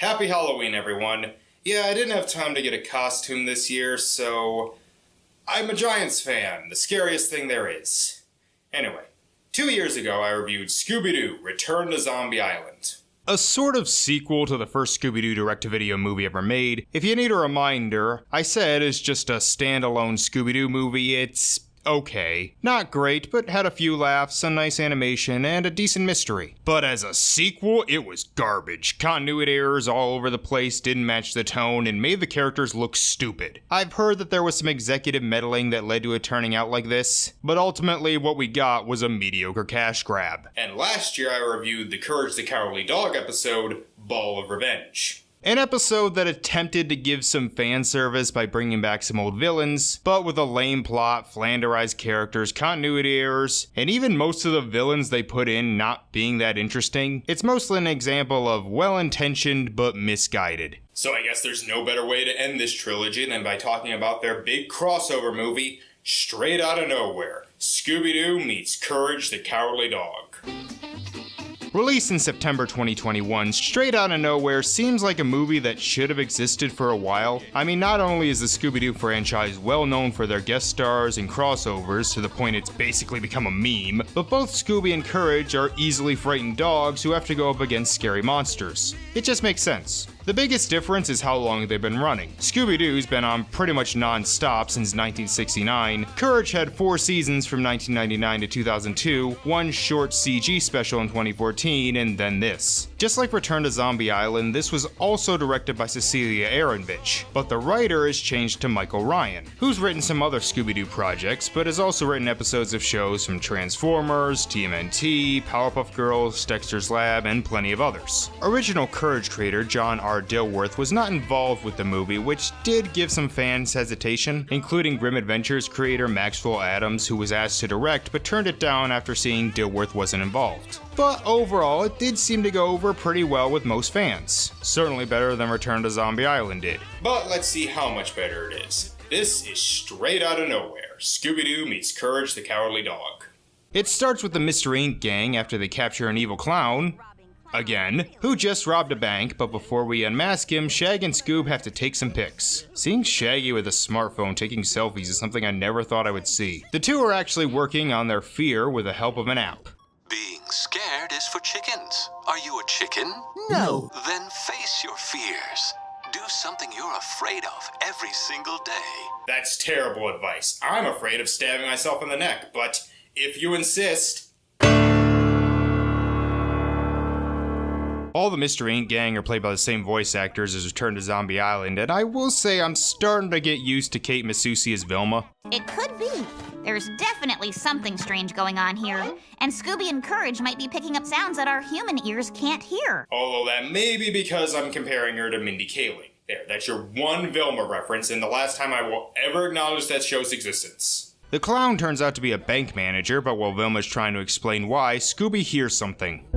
Happy Halloween, everyone. Yeah, I didn't have time to get a costume this year, so I'm a Giants fan, the scariest thing there is. Anyway, 2 years ago I reviewed Scooby Doo, Return to Zombie Island. A sort of sequel to the first Scooby Doo direct-to-video movie ever made. If you need a reminder, I said it's just a standalone Scooby Doo movie. It's okay. Not great, but had a few laughs, some nice animation, and a decent mystery. But as a sequel, it was garbage. Continuity errors all over the place, didn't match the tone, and made the characters look stupid. I've heard that there was some executive meddling that led to it turning out like this, but ultimately what we got was a mediocre cash grab. And last year I reviewed the Courage the Cowardly Dog episode, Ball of Revenge. An episode that attempted to give some fan service by bringing back some old villains, but with a lame plot, flanderized characters, continuity errors, and even most of the villains they put in not being that interesting. It's mostly an example of well-intentioned but misguided. So I guess there's no better way to end this trilogy than by talking about their big crossover movie, Straight Outta Nowhere, Scooby Doo meets Courage the Cowardly Dog. Released in September 2021, Straight Outta Nowhere seems like a movie that should have existed for a while. I mean, not only is the Scooby Doo franchise well known for their guest stars and crossovers to the point it's basically become a meme, but both Scooby and Courage are easily frightened dogs who have to go up against scary monsters. It just makes sense. The biggest difference is how long they've been running. Scooby-Doo's been on pretty much non-stop since 1969. Courage had 4 seasons from 1999 to 2002, one short CG special in 2014, and then this. Just like Return to Zombie Island, this was also directed by Cecilia Aronvich, but the writer is changed to Michael Ryan, who's written some other Scooby-Doo projects, but has also written episodes of shows from Transformers, TMNT, Powerpuff Girls, Dexter's Lab, and plenty of others. Original Courage creator John R. Dilworth was not involved with the movie, which did give some fans hesitation, including Grim Adventures creator Maxwell Adams, who was asked to direct but turned it down after seeing Dilworth wasn't involved. But overall, it did seem to go over pretty well with most fans. Certainly better than Return to Zombie Island did. But let's see how much better it is. This is Straight Outta Nowhere, Scooby Doo meets Courage the Cowardly Dog. It starts with the Mystery Inc. gang after they capture an evil clown, again, who just robbed a bank, but before we unmask him, Shag and Scoob have to take some pics. Seeing Shaggy with a smartphone taking selfies is something I never thought I would see. The two are actually working on their fear with the help of an app. Being scared is for chickens. Are you a chicken? No. Then face your fears. Do something you're afraid of every single day. That's terrible advice. I'm afraid of stabbing myself in the neck, but if you insist. All the Mystery Inc. gang are played by the same voice actors as Return to Zombie Island, and I will say I'm starting to get used to Kate Masucci as Vilma. It could be. There's definitely something strange going on here, and Scooby and Courage might be picking up sounds that our human ears can't hear. Although that may be because I'm comparing her to Mindy Kaling. There, that's your one Vilma reference, and the last time I will ever acknowledge that show's existence. The clown turns out to be a bank manager, but while Vilma's trying to explain why, Scooby hears something.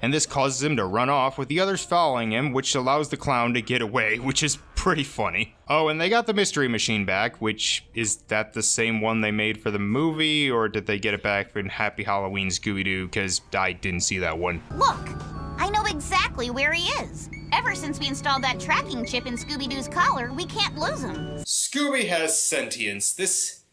And this causes him to run off with the others following him, which allows the clown to get away, which is pretty funny. Oh, and they got the mystery machine back, which, is that the same one they made for the movie, or did they get it back in Happy Halloween Scooby-Doo, because I didn't see that one. Look, I know exactly where he is. Ever since we installed that tracking chip in Scooby-Doo's collar, we can't lose him. Scooby has sentience. This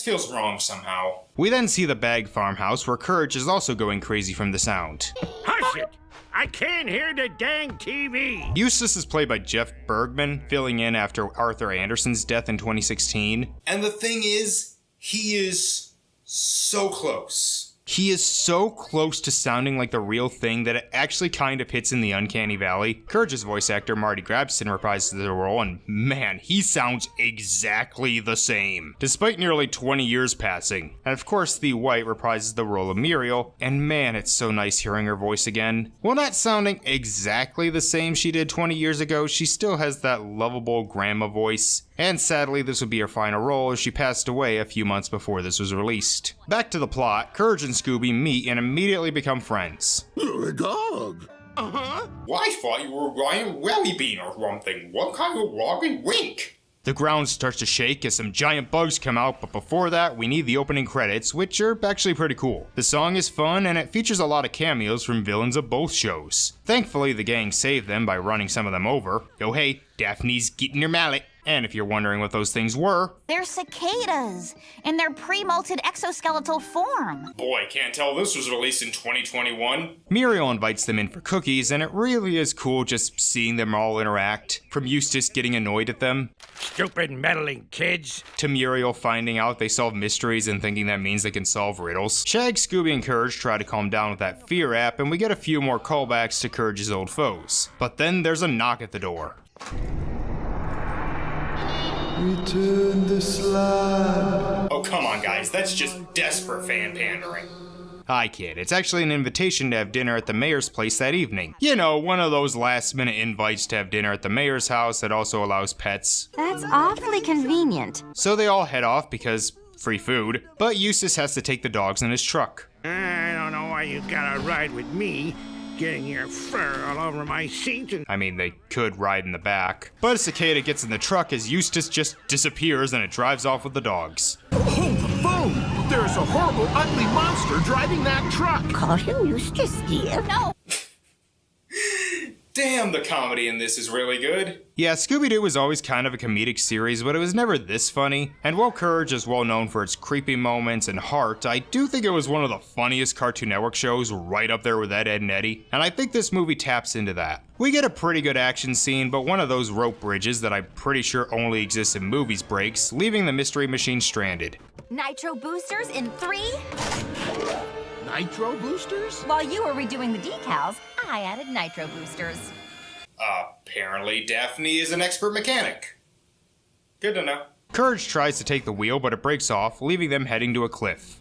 feels wrong somehow. We then see the Bag farmhouse where Courage is also going crazy from the sound. Hush it! I can't hear the dang TV! Eustace is played by Jeff Bergman, filling in after Arthur Anderson's death in 2016. And the thing is, he is so close. He is so close to sounding like the real thing that it actually kind of hits in the uncanny valley. Courage's voice actor Marty Grabson reprises the role, and man, he sounds exactly the same, despite nearly 20 years passing. And of course, The White reprises the role of Muriel, and man, it's so nice hearing her voice again. While not sounding exactly the same she did 20 years ago, she still has that lovable grandma voice. And sadly, this would be her final role as she passed away a few months before this was released. Back to the plot, Courage and Scooby meet and immediately become friends. You're a dog. Well, I thought you were Ryan Welly Bean or something. What kind of dog and wink? The ground starts to shake as some giant bugs come out, but before that, we need the opening credits, which are actually pretty cool. The song is fun, and it features a lot of cameos from villains of both shows. Thankfully, the gang saved them by running some of them over. Oh hey, Daphne's getting your mallet. And if you're wondering what those things were... They're cicadas, in their pre-molted exoskeletal form. Boy, can't tell this was released in 2021. Muriel invites them in for cookies, and it really is cool just seeing them all interact. From Eustace getting annoyed at them, Stupid meddling kids. to Muriel finding out they solve mysteries and thinking that means they can solve riddles. Shag, Scooby, and Courage try to calm down with that fear app, and we get a few more callbacks to Courage's old foes. But then there's a knock at the door. Return the slab. Oh, come on, guys, that's just desperate fan pandering. Hi, kid. It's actually an invitation to have dinner at the mayor's place that evening. You know, one of those last-minute invites to have dinner at the mayor's house that also allows pets. That's awfully convenient. So they all head off because free food, but Eustace has to take the dogs in his truck. I don't know why you gotta ride with me, getting your fur all over my seat and... I mean, they could ride in the back. But a cicada gets in the truck as Eustace just disappears and it drives off with the dogs. Hold the phone! There's a horrible, ugly monster driving that truck! Call him Eustace, dear. No. Damn, the comedy in this is really good. Yeah, Scooby Doo was always kind of a comedic series, but it was never this funny. And while Courage is well known for its creepy moments and heart, I do think it was one of the funniest Cartoon Network shows, right up there with Ed, Edd and Eddy. And I think this movie taps into that. We get a pretty good action scene, but one of those rope bridges that I'm pretty sure only exists in movies breaks, leaving the Mystery Machine stranded. Nitro boosters in 3. Nitro boosters? While you were redoing the decals, I added nitro boosters. Apparently Daphne is an expert mechanic. Good to know. Courage tries to take the wheel, but it breaks off, leaving them heading to a cliff.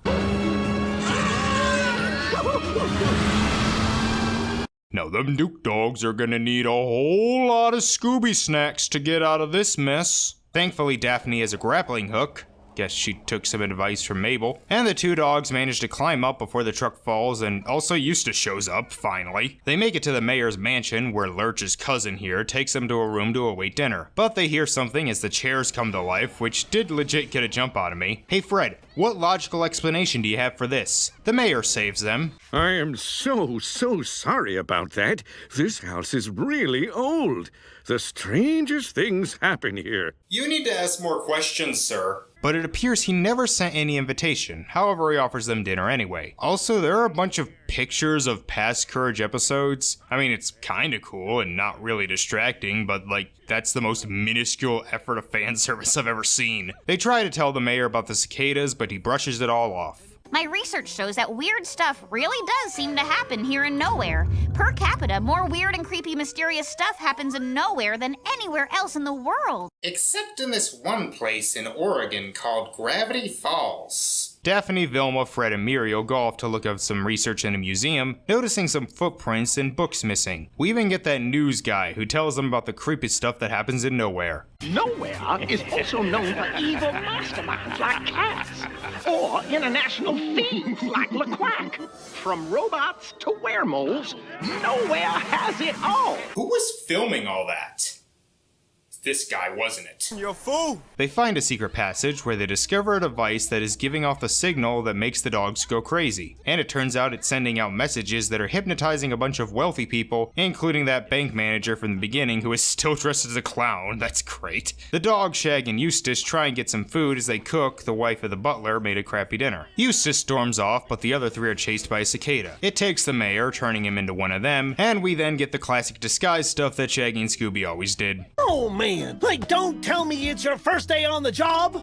Now them Duke dogs are gonna need a whole lot of Scooby snacks to get out of this mess. Thankfully, Daphne has a grappling hook. Guess she took some advice from Mabel. And the two dogs manage to climb up before the truck falls, and also Eustace shows up, finally. They make it to the mayor's mansion, where Lurch's cousin here takes them to a room to await dinner. But they hear something as the chairs come to life, which did legit get a jump out of me. Hey Fred, what logical explanation do you have for this? The mayor saves them. I am so sorry about that. This house is really old. The strangest things happen here. You need to ask more questions, sir. But it appears he never sent any invitation, however he offers them dinner anyway. Also, there are a bunch of pictures of past Courage episodes. I mean, it's kinda cool and not really distracting, but like, that's the most minuscule effort of fan service I've ever seen. They try to tell the mayor about the cicadas, but he brushes it all off. My research shows that weird stuff really does seem to happen here in Nowhere. Per capita, more weird and creepy mysterious stuff happens in Nowhere than anywhere else in the world. Except in this one place in Oregon called Gravity Falls. Daphne, Vilma, Fred, and Muriel go off to look up some research in a museum, noticing some footprints and books missing. We even get that news guy who tells them about the creepy stuff that happens in Nowhere. Nowhere is also known for evil masterminds like cats, or international thieves like LeQuack. From robots to werewolves, Nowhere has it all. Who was filming all that? This guy, wasn't it? You fool! They find a secret passage where they discover a device that is giving off a signal that makes the dogs go crazy. And it turns out it's sending out messages that are hypnotizing a bunch of wealthy people, including that bank manager from the beginning who is still dressed as a clown. That's great. The dog, Shag, and Eustace try and get some food as they cook. The wife of the butler made a crappy dinner. Eustace storms off, but the other three are chased by a cicada. It takes the mayor, turning him into one of them, and we then get the classic disguise stuff that Shaggy and Scooby always did. Oh man, like don't tell me it's your first day on the job.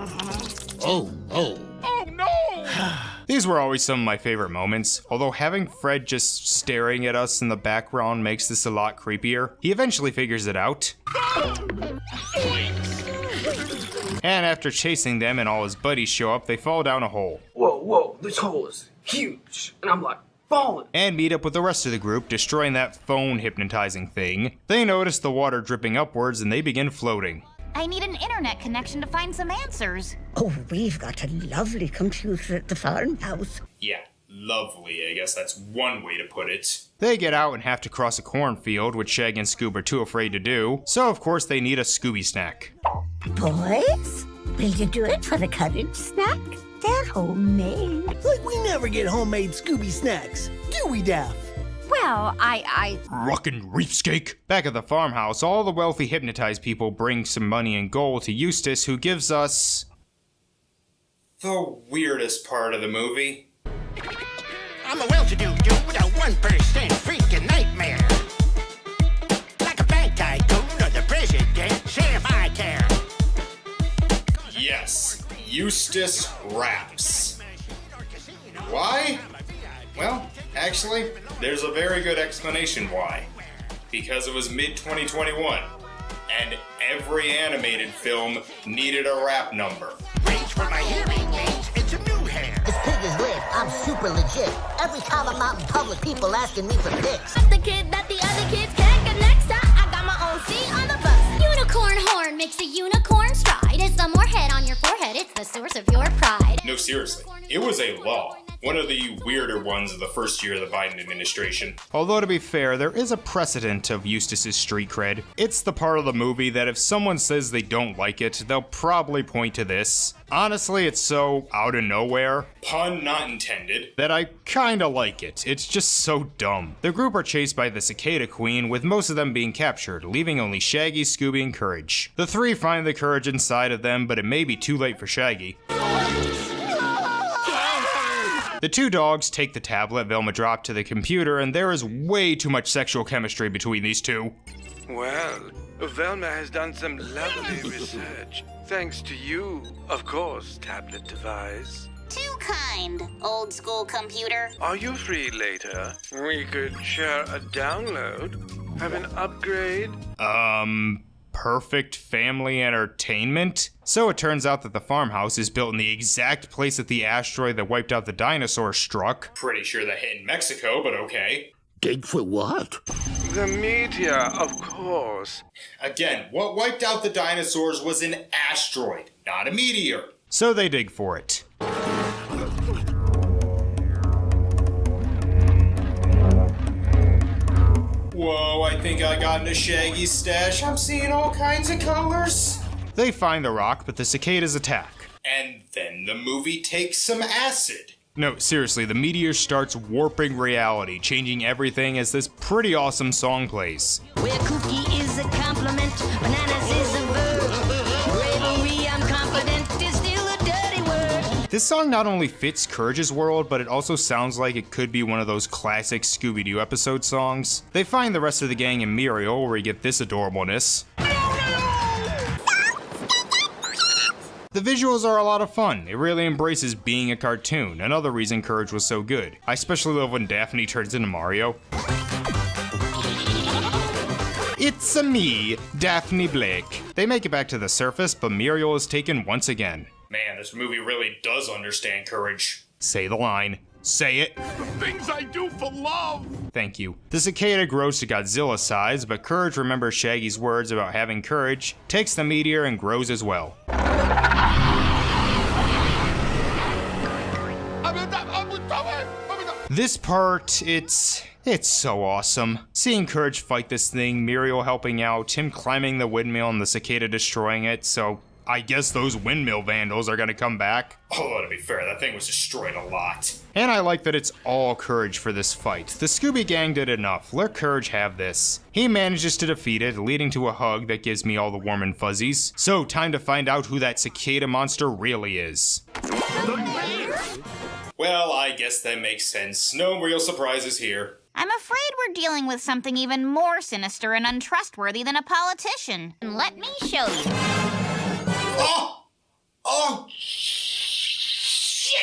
Oh no! These were always some of my favorite moments, although having Fred just staring at us in the background makes this a lot creepier. He eventually figures it out. And after chasing them and all his buddies show up, they fall down a hole. Whoa, this hole is huge. And I'm like, falling. And meet up with the rest of the group, destroying that phone hypnotizing thing. They notice the water dripping upwards and they begin floating. I need an internet connection to find some answers. Oh, we've got a lovely computer at the farmhouse. Yeah, lovely, I guess that's one way to put it. They get out and have to cross a cornfield, which Shag and Scoob are too afraid to do, so of course they need a Scooby snack. Boys, will you do it for the courage snack? They're homemade. Like we never get homemade Scooby snacks, do we, Daff? Well, Rockin' Reefskake! Back at the farmhouse, all the wealthy hypnotized people bring some money and gold to Eustace, who gives us the weirdest part of the movie. I'm a well-to-do dude with a 1% freaking nightmare. Like a bank tycoon or the president, say if I care. Yes, Eustace raps. Why? Well, actually, there's a very good explanation why. Because it was mid-2021, and every animated film needed a rap number. Reach for my hearing aids, it's a new hair. This pig is lit, I'm super legit. Every time I'm out in public, people asking me for pics. I'm the kid that the other kids can't connect to. I got my own seat on the bus. Unicorn horn makes a unicorn stride. It's the more head on your forehead, it's the source of your pride. No, seriously, it was a law. One of the weirder ones of the first year of the Biden administration. Although to be fair, there is a precedent of Eustace's street cred. It's the part of the movie that if someone says they don't like it, they'll probably point to this. Honestly, it's so out of nowhere, pun not intended, that I kinda like it. It's just so dumb. The group are chased by the Cicada Queen, with most of them being captured, leaving only Shaggy, Scooby, and Courage. The three find the courage inside of them, but it may be too late for Shaggy. The two dogs take the tablet Velma dropped to the computer, and there is way too much sexual chemistry between these two. Well, Velma has done some lovely research. Thanks to you, of course, tablet device. Too kind, old school computer. Are you free later? We could share a download. Have an upgrade? Perfect family entertainment? So it turns out that the farmhouse is built in the exact place that the asteroid that wiped out the dinosaurs struck. Pretty sure that hit in Mexico, but okay. Dig for what? The meteor, of course. Again, what wiped out the dinosaurs was an asteroid, not a meteor. So they dig for it. Whoa, I think I got into Shaggy's stash. I'm seeing all kinds of colors. They find the rock, but the cicadas attack. And then the movie takes some acid. No, seriously, the meteor starts warping reality, changing everything as this pretty awesome song plays. Where cookie is a compliment, bananas is a verb. Bravery, I'm confident, is still a dirty word. This song not only fits Courage's world, but it also sounds like it could be one of those classic Scooby Doo episode songs. They find the rest of the gang in Muriel, where we get this adorableness. The visuals are a lot of fun. It really embraces being a cartoon, another reason Courage was so good. I especially love when Daphne turns into Mario. It's-a me, Daphne Blake. They make it back to the surface, but Muriel is taken once again. Man, this movie really does understand Courage. Say the line. Say it. The things I do for love! Thank you. The cicada grows to Godzilla size, but Courage remembers Shaggy's words about having courage, takes the meteor, and grows as well. This part, it's so awesome. Seeing Courage fight this thing, Muriel helping out, him climbing the windmill and the cicada destroying it, so I guess those windmill vandals are gonna come back. Although to be fair, that thing was destroyed a lot. And I like that it's all Courage for this fight. The Scooby Gang did enough. Let Courage have this. He manages to defeat it, leading to a hug that gives me all the warm and fuzzies. So time to find out who that cicada monster really is. Well, I guess that makes sense. No real surprises here. I'm afraid we're dealing with something even more sinister and untrustworthy than a politician. Let me show you. Oh, shit!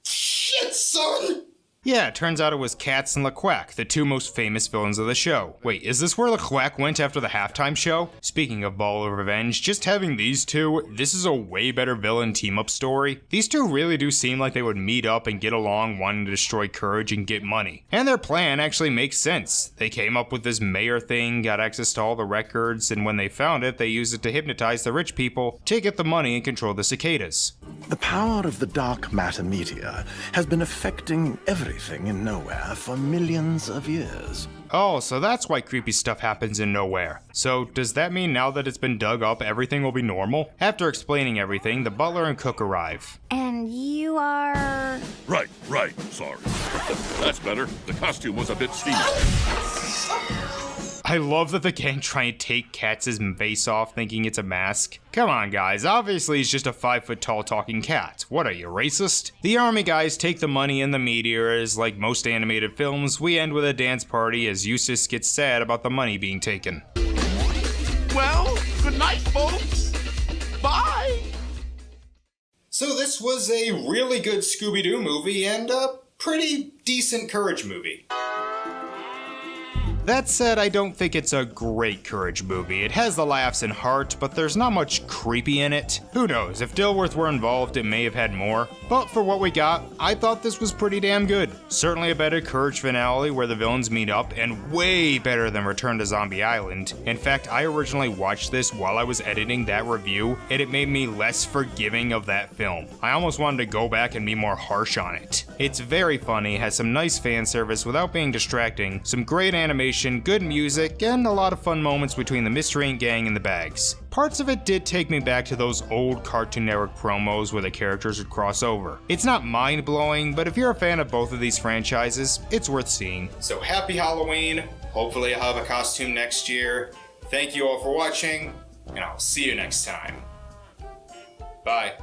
Shit, son! Yeah, it turns out it was Katz and LeQuack, the two most famous villains of the show. Wait, is this where LeQuack went after the halftime show? Speaking of Ball of Revenge, just having these two, this is a way better villain team-up story. These two really do seem like they would meet up and get along wanting to destroy Courage and get money. And their plan actually makes sense. They came up with this mayor thing, got access to all the records, and when they found it, they used it to hypnotize the rich people to get the money and control the cicadas. The power of the dark matter meteor has been affecting everything thing in nowhere for millions of years. Oh, so that's why creepy stuff happens in nowhere. So does that mean now that it's been dug up, everything will be normal? After explaining everything, the butler and cook arrive. And you are... Right, sorry. That's better. The costume was a bit steamy. I love that the gang try and take Katz's face off thinking it's a mask. Come on guys, obviously he's just a 5-foot-tall talking cat. What are you, racist? The army guys take the money and the meteor. As like most animated films, we end with a dance party as Eustace gets sad about the money being taken. Well, good night, folks. Bye. So this was a really good Scooby Doo movie and a pretty decent Courage movie. That said, I don't think it's a great Courage movie. It has the laughs and heart, but there's not much creepy in it. Who knows, if Dilworth were involved, it may have had more. But for what we got, I thought this was pretty damn good. Certainly a better Courage finale where the villains meet up, and way better than Return to Zombie Island. In fact, I originally watched this while I was editing that review, and it made me less forgiving of that film. I almost wanted to go back and be more harsh on it. It's very funny, has some nice fan service without being distracting, some great animation, good music, and a lot of fun moments between the Mystery Inc. gang and the Bags. Parts of it did take me back to those old Cartoon Network promos where the characters would cross over. It's not mind-blowing, but if you're a fan of both of these franchises, it's worth seeing. So happy Halloween, hopefully I'll have a costume next year. Thank you all for watching, and I'll see you next time. Bye.